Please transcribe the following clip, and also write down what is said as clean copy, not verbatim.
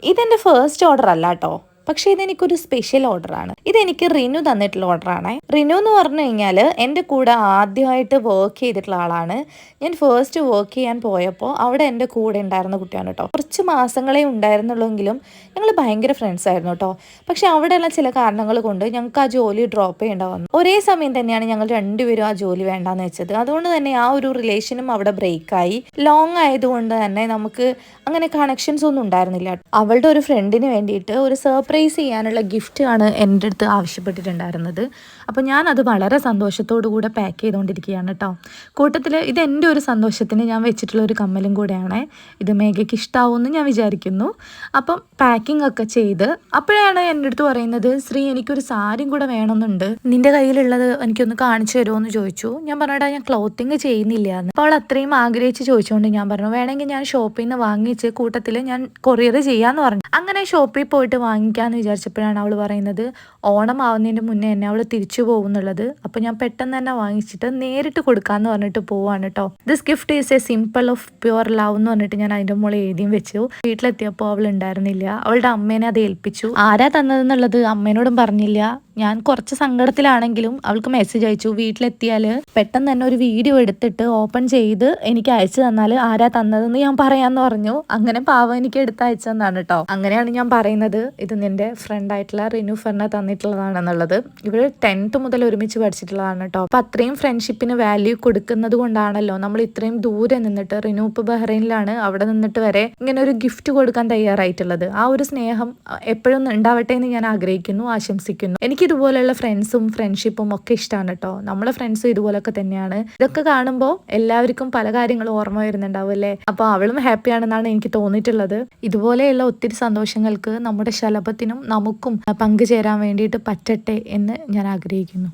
ഇതെന്റെ first order അല്ല കേട്ടോ, പക്ഷെ ഇതെനിക്കൊരു സ്പെഷ്യൽ ഓർഡറാണ്. ഇതെനിക്ക് റിനു തന്നിട്ടുള്ള ഓർഡറാണ്. റിനു എന്ന് പറഞ്ഞു കഴിഞ്ഞാൽ എൻ്റെ കൂടെ ആദ്യമായിട്ട് വർക്ക് ചെയ്തിട്ടുള്ള ആളാണ്. ഞാൻ ഫസ്റ്റ് വർക്ക് ചെയ്യാൻ പോയപ്പോൾ അവിടെ എൻ്റെ കൂടെ ഉണ്ടായിരുന്ന കുട്ടിയാണ് കേട്ടോ. കുറച്ച് മാസങ്ങളെ ഉണ്ടായിരുന്നുള്ളെങ്കിലും ഞങ്ങൾ ഭയങ്കര ഫ്രണ്ട്സ് ആയിരുന്നു കേട്ടോ. പക്ഷെ അവിടെയുള്ള ചില കാരണങ്ങൾ കൊണ്ട് ഞങ്ങൾക്ക് ആ ജോലി ഡ്രോപ്പ് ചെയ്യേണ്ട വന്നു. ഒരേ സമയം തന്നെയാണ് ഞങ്ങൾ രണ്ടുപേരും ആ ജോലി വേണ്ടാന്ന് വെച്ചത്. അതുകൊണ്ട് തന്നെ ആ ഒരു റിലേഷനും അവിടെ ബ്രേക്കായി. ലോങ് ആയതുകൊണ്ട് തന്നെ നമുക്ക് അങ്ങനെ കണക്ഷൻസ് ഒന്നും ഉണ്ടായിരുന്നില്ല. അവളുടെ ഒരു ഫ്രണ്ടിന് വേണ്ടിയിട്ട് ഒരു സർപ്രൈസ് ചെയ്യാനുള്ള ഗിഫ്റ്റാണ് എൻ്റെ അടുത്ത് ആവശ്യപ്പെട്ടിട്ടുണ്ടായിരുന്നത്. അപ്പോൾ ഞാനത് വളരെ സന്തോഷത്തോടു കൂടെ പാക്ക് ചെയ്തുകൊണ്ടിരിക്കുകയാണ് കേട്ടോ. കൂട്ടത്തിൽ ഇത് എൻ്റെ ഒരു സന്തോഷത്തിന് ഞാൻ വെച്ചിട്ടുള്ള ഒരു കമ്മലും കൂടെയാണ്. ഇത് മേഘയ്ക്ക് ഇഷ്ടമാവുമെന്ന് ഞാൻ വിചാരിക്കുന്നു. അപ്പം പാക്കിംഗ് ഒക്കെ ചെയ്ത് അപ്പോഴാണ് എൻ്റെ അടുത്ത് പറയുന്നത്, ശ്രീ എനിക്കൊരു സാരിയും കൂടെ വേണമെന്നുണ്ട്, നിൻ്റെ കയ്യിലുള്ളത് എനിക്കൊന്ന് കാണിച്ചു തരുമോ എന്ന് ചോദിച്ചു. ഞാൻ പറഞ്ഞിട്ടാ ഞാൻ ക്ലോത്തിങ് ചെയ്യുന്നില്ല എന്ന്. അപ്പോൾ അവൾ അത്രയും ആഗ്രഹിച്ച് ചോദിച്ചുകൊണ്ട് ഞാൻ പറഞ്ഞു, വേണമെങ്കിൽ ഞാൻ ഷോപ്പിൽ നിന്ന് വാങ്ങിച്ച് കൂട്ടത്തിൽ ഞാൻ കൊറിയർ ചെയ്യാമെന്ന് പറഞ്ഞു. അങ്ങനെ ഷോപ്പിൽ പോയിട്ട് വാങ്ങിക്കാമെന്ന് വിചാരിച്ചപ്പോഴാണ് അവൾ പറയുന്നത് ഓണം ആവുന്നതിൻ്റെ മുന്നേ തന്നെ അവൾ തിരിച്ചു പോകുന്നുള്ളത്. അപ്പോൾ ഞാൻ പെട്ടെന്ന് തന്നെ വാങ്ങിച്ചിട്ട് നേരിട്ട് കൊടുക്കാമെന്ന് പറഞ്ഞിട്ട് പോവാണ് കേട്ടോ. This gift is A simple of pure love എന്ന് പറഞ്ഞിട്ട് ഞാൻ അതിൻ്റെ മുകളിൽ എഴുതിയും വെച്ചു. വീട്ടിലെത്തിയപ്പോൾ അവൾ ഉണ്ടായിരുന്നില്ല. അവളുടെ അമ്മേനെ അത് ഏൽപ്പിച്ചു. ആരാ തന്നതെന്നുള്ളത് അമ്മേനോടും പറഞ്ഞില്ല. ഞാൻ കുറച്ച് സങ്കടത്തിലാണെങ്കിലും അവൾക്ക് മെസ്സേജ് അയച്ചു, വീട്ടിലെത്തിയാൽ പെട്ടെന്ന് തന്നെ ഒരു വീഡിയോ എടുത്തിട്ട് ഓപ്പൺ ചെയ്ത് എനിക്ക് അയച്ചു തന്നാൽ ആരാ തന്നതെന്ന് ഞാൻ പറയാമെന്ന് പറഞ്ഞു. അങ്ങനെ പാവം എനിക്ക് എടുത്ത് അയച്ചു തന്നാണ് കേട്ടോ. അങ്ങനെയാണ് ഞാൻ പറയുന്നത് ഇത് നിന്റെ ഫ്രണ്ടായിട്ടുള്ള റിനു ഫെർണ തന്നിട്ടുള്ളതാണെന്നുള്ളത്. ഇവർ 10th മുതൽ ഒരുമിച്ച് പഠിച്ചിട്ടുള്ളതാണ് കേട്ടോ. അപ്പം അത്രയും ഫ്രണ്ട്ഷിപ്പിന് വാല്യൂ കൊടുക്കുന്നത് കൊണ്ടാണല്ലോ നമ്മൾ ഇത്രയും ദൂരെ നിന്നിട്ട്, റിനു ഇപ്പോൾ ബഹ്റൈനിലാണ്, അവിടെ നിന്നിട്ട് വരെ ഇങ്ങനെ ഒരു ഗിഫ്റ്റ് കൊടുക്കാൻ തയ്യാറായിട്ടുള്ളത്. ആ ഒരു സ്നേഹം എപ്പോഴും ഉണ്ടാവട്ടെ എന്ന് ഞാൻ ആഗ്രഹിക്കുന്നു, ആശംസിക്കുന്നു. എനിക്ക് ഇതുപോലെയുള്ള ഫ്രണ്ട്സും ഫ്രണ്ട്ഷിപ്പും ഒക്കെ ഇഷ്ടമാണ് കേട്ടോ. നമ്മളെ ഫ്രണ്ട്സും ഇതുപോലൊക്കെ തന്നെയാണ്. ഇതൊക്കെ കാണുമ്പോൾ എല്ലാവർക്കും പല കാര്യങ്ങളും ഓർമ്മ വരുന്നുണ്ടാവും അല്ലേ. അപ്പോൾ അവളും ഹാപ്പിയാണെന്നാണ് എനിക്ക് തോന്നിയിട്ടുള്ളത്. ഇതുപോലെയുള്ള ഒത്തിരി സന്തോഷങ്ങൾക്ക് നമ്മുടെ ശലഭത്തിനും നമുക്കും പങ്കുചേരാൻ വേണ്ടിയിട്ട് പറ്റട്ടെ എന്ന് ഞാൻ ആഗ്രഹിക്കുന്നു.